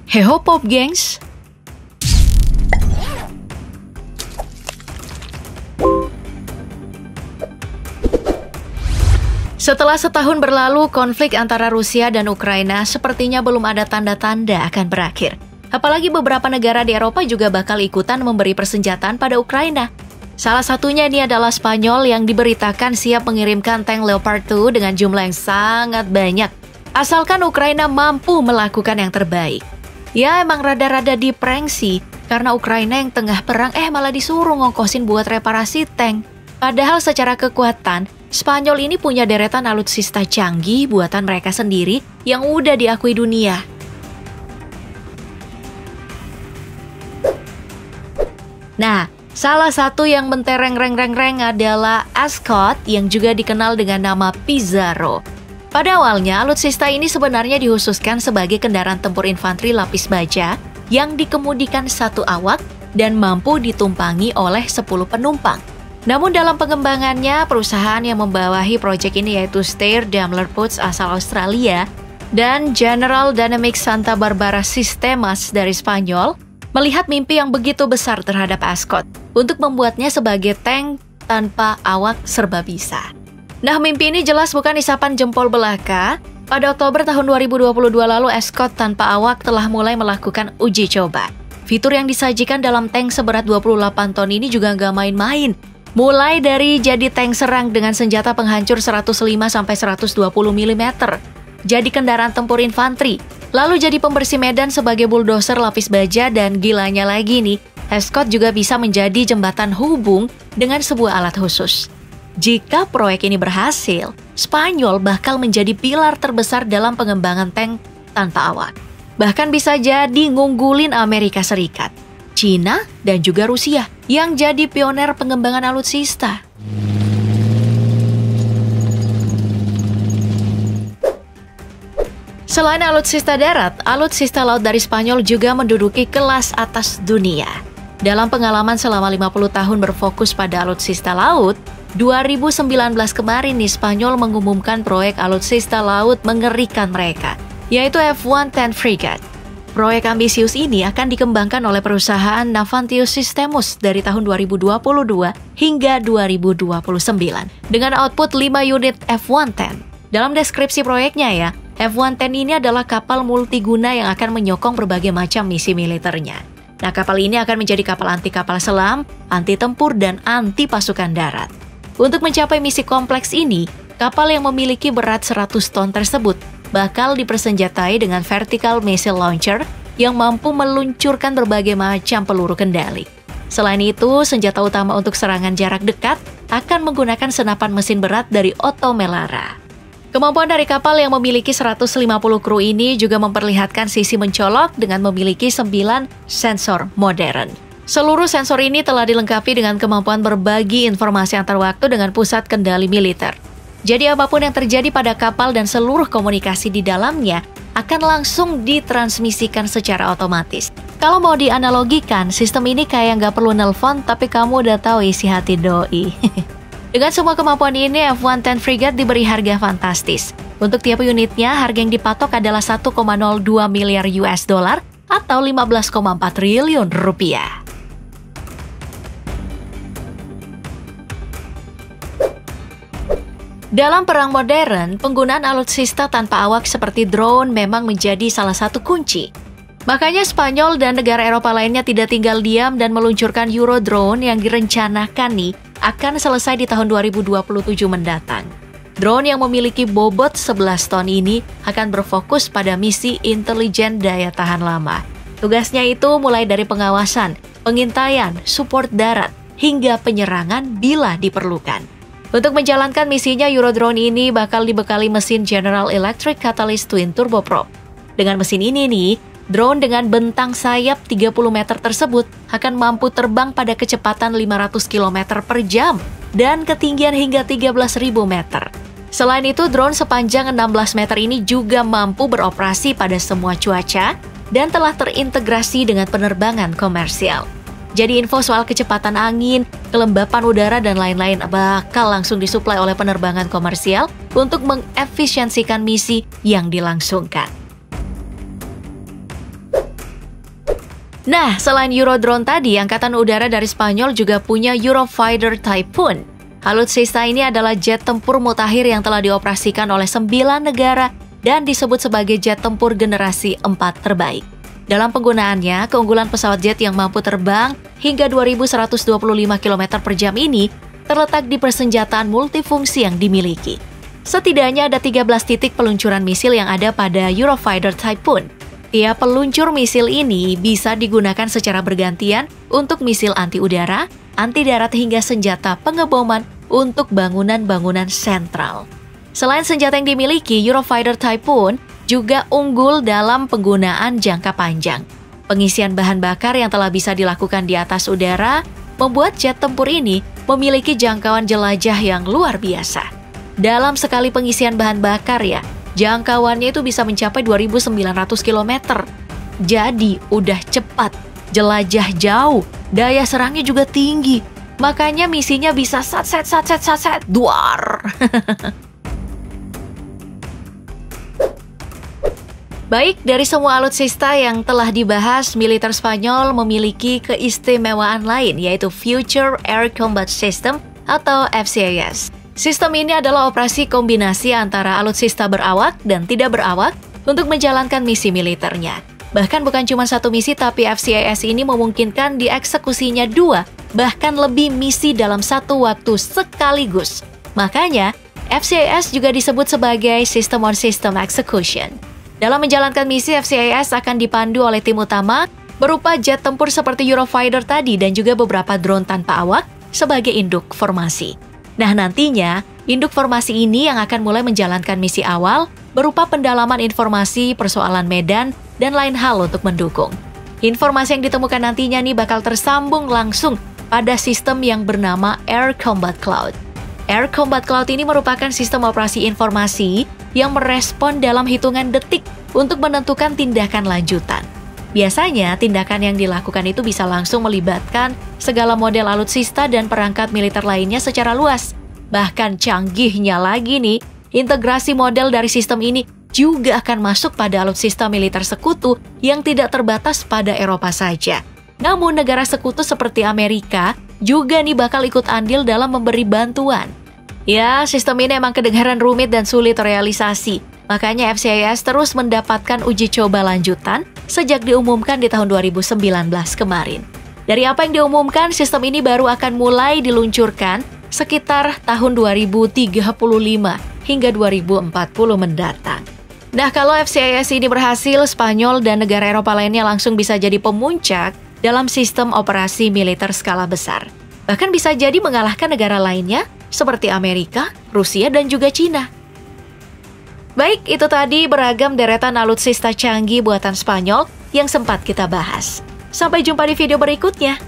Heho Pop gengs! Setelah setahun berlalu, konflik antara Rusia dan Ukraina sepertinya belum ada tanda-tanda akan berakhir. Apalagi beberapa negara di Eropa juga bakal ikutan memberi persenjataan pada Ukraina. Salah satunya ini adalah Spanyol yang diberitakan siap mengirimkan tank Leopard 2 dengan jumlah yang sangat banyak. Asalkan Ukraina mampu melakukan yang terbaik. Ya emang rada-rada diprank sih, karena Ukraina yang tengah perang malah disuruh ngongkosin buat reparasi tank. Padahal secara kekuatan, Spanyol ini punya deretan alutsista canggih buatan mereka sendiri yang udah diakui dunia. Nah, salah satu yang mentereng reng adalah Ascot yang juga dikenal dengan nama Pizarro. Pada awalnya, alutsista ini sebenarnya dikhususkan sebagai kendaraan tempur infanteri lapis baja yang dikemudikan satu awak dan mampu ditumpangi oleh 10 penumpang. Namun dalam pengembangannya, perusahaan yang membawahi proyek ini yaitu Steyr Daimler Puig asal Australia dan General Dynamics Santa Barbara Sistemas dari Spanyol melihat mimpi yang begitu besar terhadap Ascot untuk membuatnya sebagai tank tanpa awak serba bisa. Nah, mimpi ini jelas bukan isapan jempol belaka. Pada Oktober tahun 2022 lalu, Ascot tanpa awak telah mulai melakukan uji coba. Fitur yang disajikan dalam tank seberat 28 ton ini juga nggak main-main. Mulai dari jadi tank serang dengan senjata penghancur 105-120 mm, jadi kendaraan tempur infanteri, lalu jadi pembersih medan sebagai bulldozer lapis baja, dan gilanya lagi nih, Ascot juga bisa menjadi jembatan hubung dengan sebuah alat khusus. Jika proyek ini berhasil, Spanyol bakal menjadi pilar terbesar dalam pengembangan tank tanpa awak. Bahkan bisa jadi ngunggulin Amerika Serikat, Cina, dan juga Rusia yang jadi pioner pengembangan alutsista. Selain alutsista darat, alutsista laut dari Spanyol juga menduduki kelas atas dunia. Dalam pengalaman selama 50 tahun berfokus pada alutsista laut, 2019 kemarin nih Spanyol mengumumkan proyek alutsista laut mengerikan mereka, yaitu F-110 Frigate. Proyek ambisius ini akan dikembangkan oleh perusahaan Navantius Systemus dari tahun 2022 hingga 2029 dengan output 5 unit F-110. Dalam deskripsi proyeknya ya, F-110 ini adalah kapal multiguna yang akan menyokong berbagai macam misi militernya. Nah, kapal ini akan menjadi kapal anti kapal selam, anti tempur, dan anti pasukan darat. Untuk mencapai misi kompleks ini, kapal yang memiliki berat 100 ton tersebut bakal dipersenjatai dengan vertical missile launcher yang mampu meluncurkan berbagai macam peluru kendali. Selain itu, senjata utama untuk serangan jarak dekat akan menggunakan senapan mesin berat dari Otto Melara. Kemampuan dari kapal yang memiliki 150 kru ini juga memperlihatkan sisi mencolok dengan memiliki 9 sensor modern. Seluruh sensor ini telah dilengkapi dengan kemampuan berbagi informasi antar waktu dengan pusat kendali militer. Jadi apapun yang terjadi pada kapal dan seluruh komunikasi di dalamnya akan langsung ditransmisikan secara otomatis. Kalau mau dianalogikan, sistem ini kayak nggak perlu nelpon tapi kamu udah tahu isi hati doi. Dengan semua kemampuan ini, F-110 Frigate diberi harga fantastis. Untuk tiap unitnya, harga yang dipatok adalah 1,02 miliar US dollar atau 15,4 triliun rupiah. Dalam perang modern, penggunaan alutsista tanpa awak seperti drone memang menjadi salah satu kunci. Makanya Spanyol dan negara Eropa lainnya tidak tinggal diam dan meluncurkan Eurodrone yang direncanakan nih akan selesai di tahun 2027 mendatang. Drone yang memiliki bobot 11 ton ini akan berfokus pada misi intelijen daya tahan lama. Tugasnya itu mulai dari pengawasan, pengintaian, support darat, hingga penyerangan bila diperlukan. Untuk menjalankan misinya, Eurodrone ini bakal dibekali mesin General Electric Catalyst Twin Turboprop. Dengan mesin ini nih, drone dengan bentang sayap 30 meter tersebut akan mampu terbang pada kecepatan 500 km per jam dan ketinggian hingga 13.000 meter. Selain itu, drone sepanjang 16 meter ini juga mampu beroperasi pada semua cuaca dan telah terintegrasi dengan penerbangan komersial. Jadi info soal kecepatan angin, kelembapan udara, dan lain-lain bakal langsung disuplai oleh penerbangan komersial untuk mengefisiensikan misi yang dilangsungkan. Nah, selain Eurodrone tadi, Angkatan Udara dari Spanyol juga punya Eurofighter Typhoon. Alutsista ini adalah jet tempur mutakhir yang telah dioperasikan oleh 9 negara dan disebut sebagai jet tempur generasi 4 terbaik. Dalam penggunaannya, keunggulan pesawat jet yang mampu terbang hingga 2.125 km per jam ini terletak di persenjataan multifungsi yang dimiliki. Setidaknya ada 13 titik peluncuran misil yang ada pada Eurofighter Typhoon. Tiap peluncur misil ini bisa digunakan secara bergantian untuk misil anti-udara, anti-darat hingga senjata pengeboman untuk bangunan-bangunan sentral. Selain senjata yang dimiliki, Eurofighter Typhoon juga unggul dalam penggunaan jangka panjang. Pengisian bahan bakar yang telah bisa dilakukan di atas udara membuat jet tempur ini memiliki jangkauan jelajah yang luar biasa. Dalam sekali pengisian bahan bakar jangkauannya itu bisa mencapai 2.900 km. Jadi udah cepat, jelajah jauh, daya serangnya juga tinggi. Makanya misinya bisa sat duar. Baik, dari semua alutsista yang telah dibahas, militer Spanyol memiliki keistimewaan lain, yaitu Future Air Combat System atau FCAS. Sistem ini adalah operasi kombinasi antara alutsista berawak dan tidak berawak untuk menjalankan misi militernya. Bahkan bukan cuma satu misi, tapi FCAS ini memungkinkan dieksekusinya 2, bahkan lebih misi dalam satu waktu sekaligus. Makanya, FCAS juga disebut sebagai System on System Execution. Dalam menjalankan misi, FCAS akan dipandu oleh tim utama berupa jet tempur seperti Eurofighter tadi dan juga beberapa drone tanpa awak sebagai induk formasi. Nah, nantinya, induk formasi ini yang akan mulai menjalankan misi awal berupa pendalaman informasi, persoalan medan, dan lain hal untuk mendukung. Informasi yang ditemukan nantinya bakal tersambung langsung pada sistem yang bernama Air Combat Cloud. Air Combat Cloud ini merupakan sistem operasi informasi yang merespon dalam hitungan detik untuk menentukan tindakan lanjutan. Biasanya, tindakan yang dilakukan itu bisa langsung melibatkan segala model alutsista dan perangkat militer lainnya secara luas. Bahkan canggihnya lagi integrasi model dari sistem ini juga akan masuk pada alutsista militer sekutu yang tidak terbatas pada Eropa saja. Namun negara sekutu seperti Amerika juga bakal ikut andil dalam memberi bantuan. Ya, sistem ini emang kedengaran rumit dan sulit terrealisasi. Makanya FCAS terus mendapatkan uji coba lanjutan sejak diumumkan di tahun 2019 kemarin. Dari apa yang diumumkan, sistem ini baru akan mulai diluncurkan sekitar tahun 2035 hingga 2040 mendatang. Nah, kalau FCAS ini berhasil, Spanyol dan negara Eropa lainnya langsung bisa jadi pemuncak dalam sistem operasi militer skala besar. Bahkan bisa jadi mengalahkan negara lainnya seperti Amerika, Rusia, dan juga Cina. Baik, itu tadi beragam deretan alutsista canggih buatan Spanyol yang sempat kita bahas. Sampai jumpa di video berikutnya.